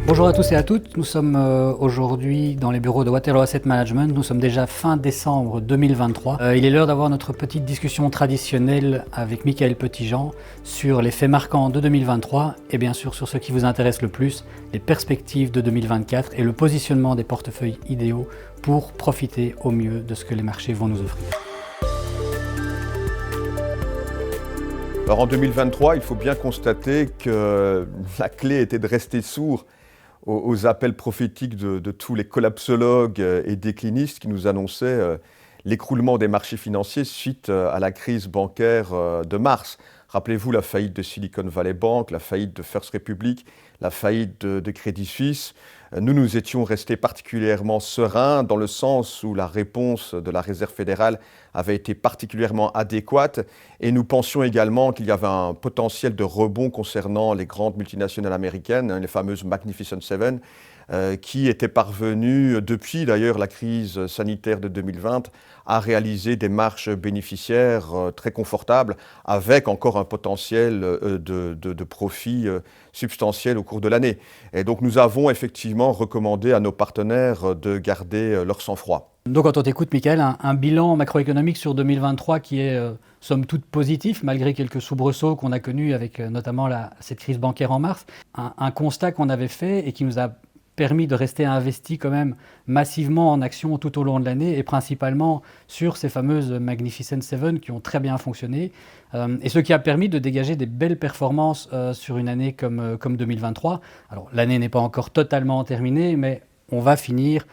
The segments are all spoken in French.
Bonjour à tous et à toutes, nous sommes aujourd'hui dans les bureaux de Waterloo Asset Management, nous sommes déjà fin décembre 2023. Il est l'heure d'avoir notre petite discussion traditionnelle avec Michael Petitjean sur les faits marquants de 2023 et bien sûr sur ce qui vous intéresse le plus, les perspectives de 2024 et le positionnement des portefeuilles idéaux pour profiter au mieux de ce que les marchés vont nous offrir. Alors en 2023, il faut bien constater que la clé était de rester sourd aux appels prophétiques de tous les collapsologues et déclinistes qui nous annonçaient l'écroulement des marchés financiers suite à la crise bancaire de mars. Rappelez-vous la faillite de Silicon Valley Bank, la faillite de First Republic, la faillite de Crédit Suisse. Nous étions restés particulièrement sereins dans le sens où la réponse de la Réserve fédérale avait été particulièrement adéquate et nous pensions également qu'il y avait un potentiel de rebond concernant les grandes multinationales américaines, les fameuses Magnificent Seven, qui étaient parvenues, depuis d'ailleurs la crise sanitaire de 2020, à réaliser des marges bénéficiaires très confortables avec encore un potentiel de profit substantiel au cours de l'année. Et donc nous avons effectivement recommandé à nos partenaires de garder leur sang-froid. Donc quand on t'écoute Michael, un bilan macroéconomique sur 2023 qui est somme toute positif malgré quelques soubresauts qu'on a connus avec notamment cette crise bancaire en mars. Un constat qu'on avait fait et qui nous a permis de rester investis quand même massivement en actions tout au long de l'année et principalement sur ces fameuses Magnificent Seven qui ont très bien fonctionné et ce qui a permis de dégager des belles performances sur une année comme 2023. Alors l'année n'est pas encore totalement terminée mais on va finir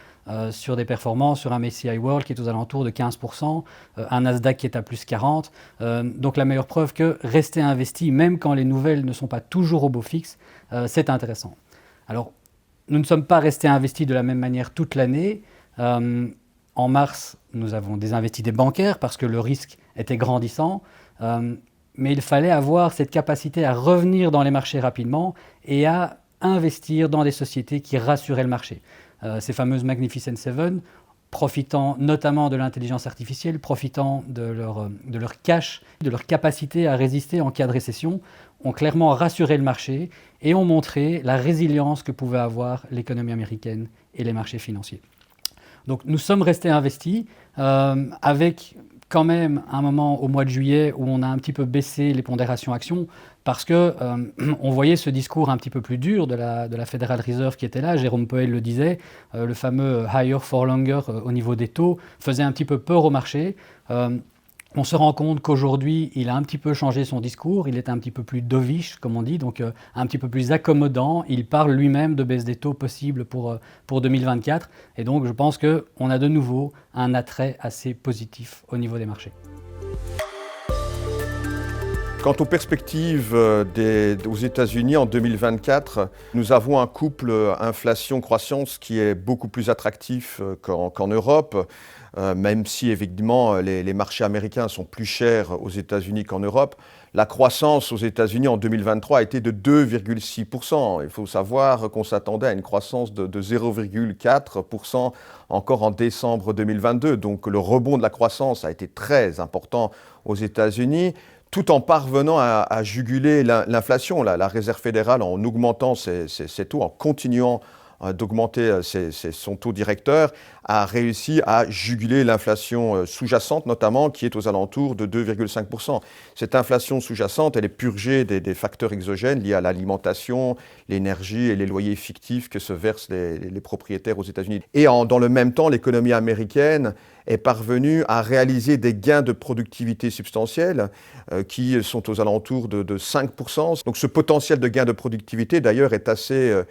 sur des performances sur un MSCI World qui est aux alentours de 15%, un Nasdaq qui est à plus 40%. Donc la meilleure preuve que rester investi, même quand les nouvelles ne sont pas toujours au beau fixe, c'est intéressant. Alors, nous ne sommes pas restés investis de la même manière toute l'année. En mars, nous avons désinvesti des bancaires parce que le risque était grandissant. Mais il fallait avoir cette capacité à revenir dans les marchés rapidement et à investir dans des sociétés qui rassuraient le marché. Ces fameuses Magnificent Seven, profitant notamment de l'intelligence artificielle, profitant de leur cash, de leur capacité à résister en cas de récession, ont clairement rassuré le marché et ont montré la résilience que pouvait avoir l'économie américaine et les marchés financiers. Donc nous sommes restés investis avec quand même un moment au mois de juillet où on a un petit peu baissé les pondérations actions parce que on voyait ce discours un petit peu plus dur de la Federal Reserve qui était là. Jérôme Powell le disait, le fameux higher for longer au niveau des taux faisait un petit peu peur au marché. On se rend compte qu'aujourd'hui, il a un petit peu changé son discours, il est un petit peu plus dovish, comme on dit, donc un petit peu plus accommodant. Il parle lui-même de baisse des taux possibles pour 2024. Et donc, je pense qu'on a de nouveau un attrait assez positif au niveau des marchés. Quant aux perspectives aux États-Unis en 2024, nous avons un couple inflation-croissance qui est beaucoup plus attractif qu'en Europe, même si évidemment les marchés américains sont plus chers aux États-Unis qu'en Europe. La croissance aux États-Unis en 2023 a été de 2,6%. Il faut savoir qu'on s'attendait à une croissance de 0,4% encore en décembre 2022. Donc le rebond de la croissance a été très important aux États-Unis, tout en parvenant à juguler l'inflation. La Réserve fédérale, en augmentant ses taux, en continuant d'augmenter son taux directeur, a réussi à juguler l'inflation sous-jacente, notamment, qui est aux alentours de 2,5%. Cette inflation sous-jacente, elle est purgée des facteurs exogènes liés à l'alimentation, l'énergie et les loyers fictifs que se versent les propriétaires aux États-Unis. Et dans le même temps, l'économie américaine est parvenue à réaliser des gains de productivité substantiels qui sont aux alentours de 5%. Donc ce potentiel de gain de productivité, d'ailleurs, est assez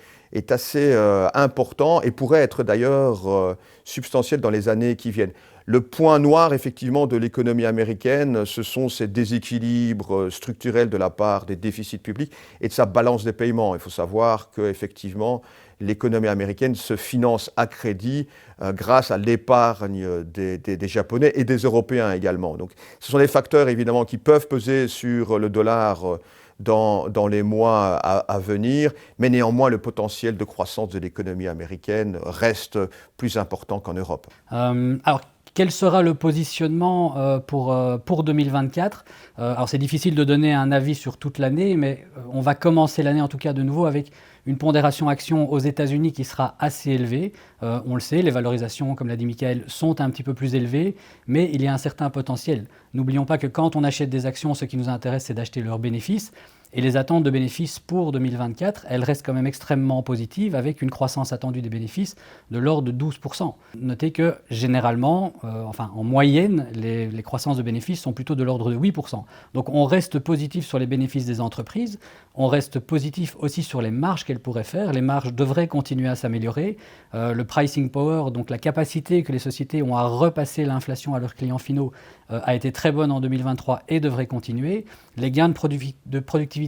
important et pourrait être d'ailleurs substantiel dans les années qui viennent. Le point noir, effectivement, de l'économie américaine, ce sont ces déséquilibres structurels de la part des déficits publics et de sa balance des paiements. Il faut savoir qu'effectivement, l'économie américaine se finance à crédit grâce à l'épargne des Japonais et des Européens également. Donc, ce sont des facteurs, évidemment, qui peuvent peser sur le dollar dans les mois à venir, mais néanmoins, le potentiel de croissance de l'économie américaine reste plus important qu'en Europe. Alors, quel sera le positionnement pour 2024 ? Alors c'est difficile de donner un avis sur toute l'année, mais on va commencer l'année en tout cas de nouveau avec une pondération action aux États-Unis qui sera assez élevée. On le sait, les valorisations, comme l'a dit Michael, sont un petit peu plus élevées, mais il y a un certain potentiel. N'oublions pas que quand on achète des actions, ce qui nous intéresse, c'est d'acheter leurs bénéfices. Et les attentes de bénéfices pour 2024, elles restent quand même extrêmement positives, avec une croissance attendue des bénéfices de l'ordre de 12%. Notez que généralement, en moyenne, les croissances de bénéfices sont plutôt de l'ordre de 8%. Donc on reste positif sur les bénéfices des entreprises, on reste positif aussi sur les marges qu'elles pourraient faire. Les marges devraient continuer à s'améliorer. Le pricing power, donc la capacité que les sociétés ont à repasser l'inflation à leurs clients finaux, a été très bonne en 2023 et devrait continuer. Les gains de productivité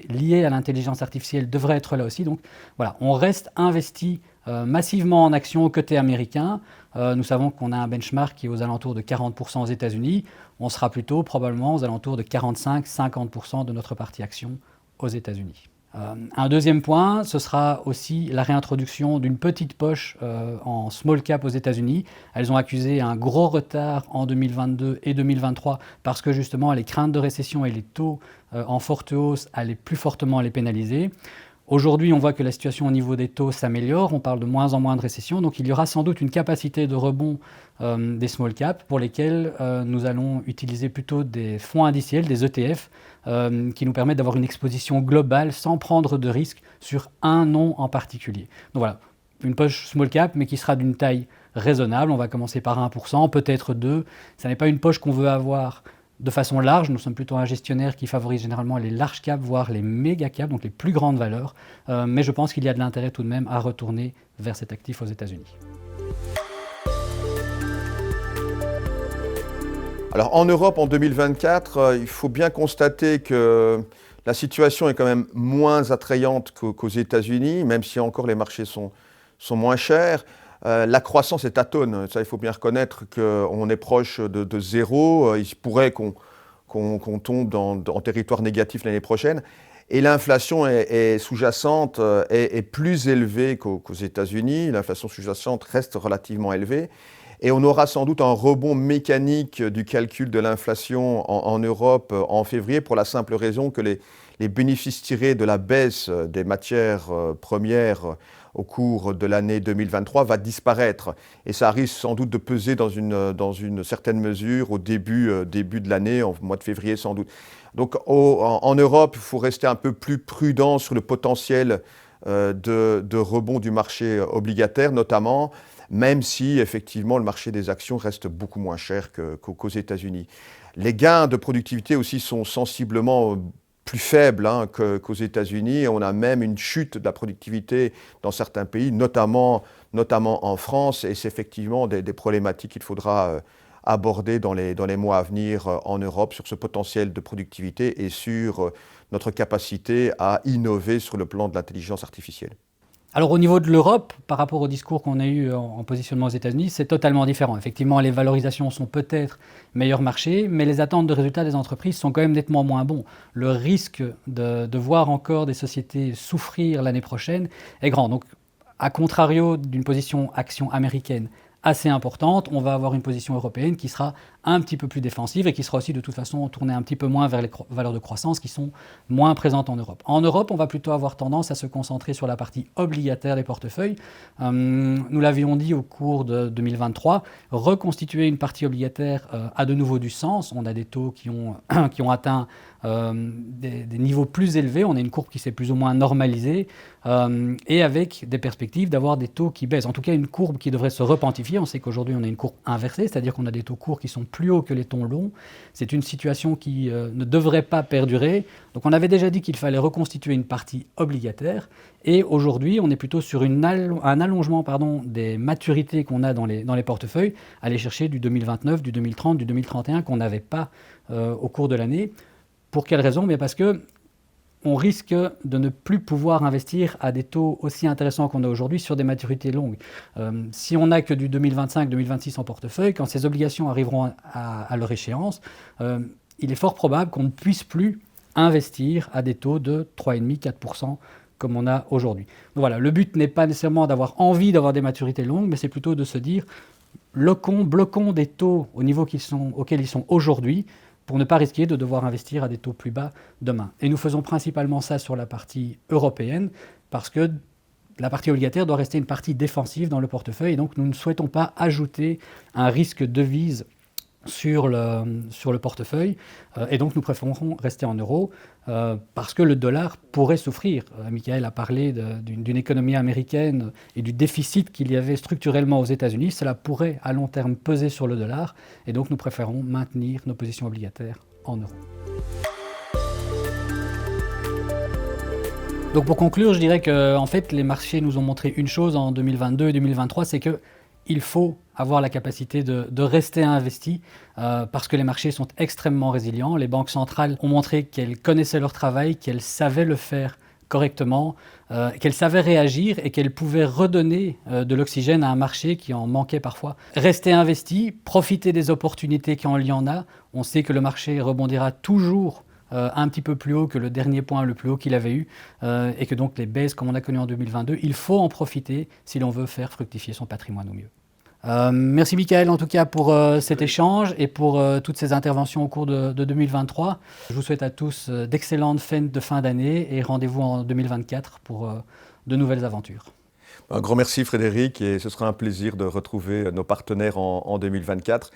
liés à l'intelligence artificielle devraient être là aussi. Donc voilà, on reste investi massivement en actions côté américain. Nous savons qu'on a un benchmark qui est aux alentours de 40% aux États-Unis. On sera plutôt probablement aux alentours de 45-50% de notre partie action aux États-Unis. Un deuxième point, ce sera aussi la réintroduction d'une petite poche en small cap aux États-Unis. Elles ont accusé un gros retard en 2022 et 2023 parce que justement les craintes de récession et les taux en forte hausse allaient plus fortement les pénaliser. Aujourd'hui, on voit que la situation au niveau des taux s'améliore, on parle de moins en moins de récession, donc il y aura sans doute une capacité de rebond des small caps pour lesquels nous allons utiliser plutôt des fonds indiciels, des ETF, qui nous permettent d'avoir une exposition globale sans prendre de risque sur un nom en particulier. Donc voilà, une poche small cap, mais qui sera d'une taille raisonnable. On va commencer par 1%, peut-être 2%. Ça n'est pas une poche qu'on veut avoir de façon large. Nous sommes plutôt un gestionnaire qui favorise généralement les large caps, voire les méga caps, donc les plus grandes valeurs. Mais je pense qu'il y a de l'intérêt tout de même à retourner vers cet actif aux États-Unis. Alors en Europe, en 2024, il faut bien constater que la situation est quand même moins attrayante qu'aux États-Unis, même si encore les marchés sont moins chers. La croissance est atone, ça il faut bien reconnaître qu'on est proche de zéro. Il pourrait qu'on tombe en territoire négatif l'année prochaine. Et l'inflation est sous-jacente est plus élevée qu'aux États-Unis. L'inflation sous-jacente reste relativement élevée. Et on aura sans doute un rebond mécanique du calcul de l'inflation en Europe en février pour la simple raison que les bénéfices tirés de la baisse des matières premières au cours de l'année 2023 va disparaître. Et ça risque sans doute de peser dans une certaine mesure au début de l'année, au mois de février sans doute. Donc en Europe, il faut rester un peu plus prudent sur le potentiel de rebond du marché obligataire notamment, même si effectivement le marché des actions reste beaucoup moins cher qu'aux États-Unis. Les gains de productivité aussi sont sensiblement plus faibles qu'aux États-Unis. On a même une chute de la productivité dans certains pays, notamment en France, et c'est effectivement des problématiques qu'il faudra aborder dans les mois à venir en Europe sur ce potentiel de productivité et sur notre capacité à innover sur le plan de l'intelligence artificielle. Alors au niveau de l'Europe, par rapport au discours qu'on a eu en positionnement aux États-Unis, c'est totalement différent. Effectivement, les valorisations sont peut-être meilleur marché, mais les attentes de résultats des entreprises sont quand même nettement moins bons. Le risque de voir encore des sociétés souffrir l'année prochaine est grand. Donc, à contrario d'une position action américaine assez importante, on va avoir une position européenne qui sera un petit peu plus défensive et qui sera aussi de toute façon tournée un petit peu moins vers les valeurs de croissance qui sont moins présentes en Europe. En Europe, on va plutôt avoir tendance à se concentrer sur la partie obligataire des portefeuilles. Nous l'avions dit au cours de 2023, reconstituer une partie obligataire a de nouveau du sens. On a des taux qui ont atteint des niveaux plus élevés, on a une courbe qui s'est plus ou moins normalisée et avec des perspectives d'avoir des taux qui baissent. En tout cas, une courbe qui devrait se repentifier. On sait qu'aujourd'hui, on a une courbe inversée, c'est-à-dire qu'on a des taux courts qui sont plus hauts que les taux longs. C'est une situation qui ne devrait pas perdurer. Donc on avait déjà dit qu'il fallait reconstituer une partie obligataire et aujourd'hui, on est plutôt sur un allongement des maturités qu'on a dans les portefeuilles, aller chercher du 2029, du 2030, du 2031 qu'on n'avait pas au cours de l'année. Pour quelle raison ? Bien parce que on risque de ne plus pouvoir investir à des taux aussi intéressants qu'on a aujourd'hui sur des maturités longues. Si on n'a que du 2025-2026 en portefeuille, quand ces obligations arriveront à leur échéance, il est fort probable qu'on ne puisse plus investir à des taux de 3,5-4% comme on a aujourd'hui. Donc voilà, le but n'est pas nécessairement d'avoir envie d'avoir des maturités longues, mais c'est plutôt de se dire bloquons des taux au niveau auquel ils sont aujourd'hui pour ne pas risquer de devoir investir à des taux plus bas demain. Et nous faisons principalement ça sur la partie européenne parce que la partie obligataire doit rester une partie défensive dans le portefeuille et donc nous ne souhaitons pas ajouter un risque devise sur le portefeuille et donc nous préférons rester en euros parce que le dollar pourrait souffrir. Michael a parlé d'une économie américaine et du déficit qu'il y avait structurellement aux États-Unis. Cela pourrait à long terme peser sur le dollar et donc nous préférons maintenir nos positions obligataires en euros. Donc pour conclure, je dirais que en fait, les marchés nous ont montré une chose en 2022 et 2023, c'est qu'il faut avoir la capacité de rester investi parce que les marchés sont extrêmement résilients. Les banques centrales ont montré qu'elles connaissaient leur travail, qu'elles savaient le faire correctement, qu'elles savaient réagir et qu'elles pouvaient redonner de l'oxygène à un marché qui en manquait parfois. Rester investi, profiter des opportunités quand il y en a. On sait que le marché rebondira toujours un petit peu plus haut que le dernier point le plus haut qu'il avait eu et que donc les baisses comme on a connu en 2022, il faut en profiter si l'on veut faire fructifier son patrimoine au mieux. Merci Michael en tout cas pour cet échange et pour toutes ces interventions au cours de 2023. Je vous souhaite à tous d'excellentes fêtes de fin d'année et rendez-vous en 2024 pour de nouvelles aventures. Un grand merci Frédéric et ce sera un plaisir de retrouver nos partenaires en 2024.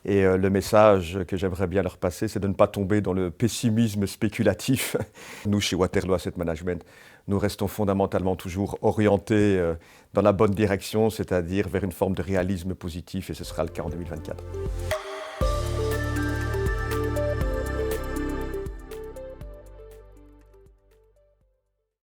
Et le message que j'aimerais bien leur passer, c'est de ne pas tomber dans le pessimisme spéculatif. Nous, chez Waterloo Asset Management, nous restons fondamentalement toujours orientés dans la bonne direction, c'est-à-dire vers une forme de réalisme positif, et ce sera le cas en 2024.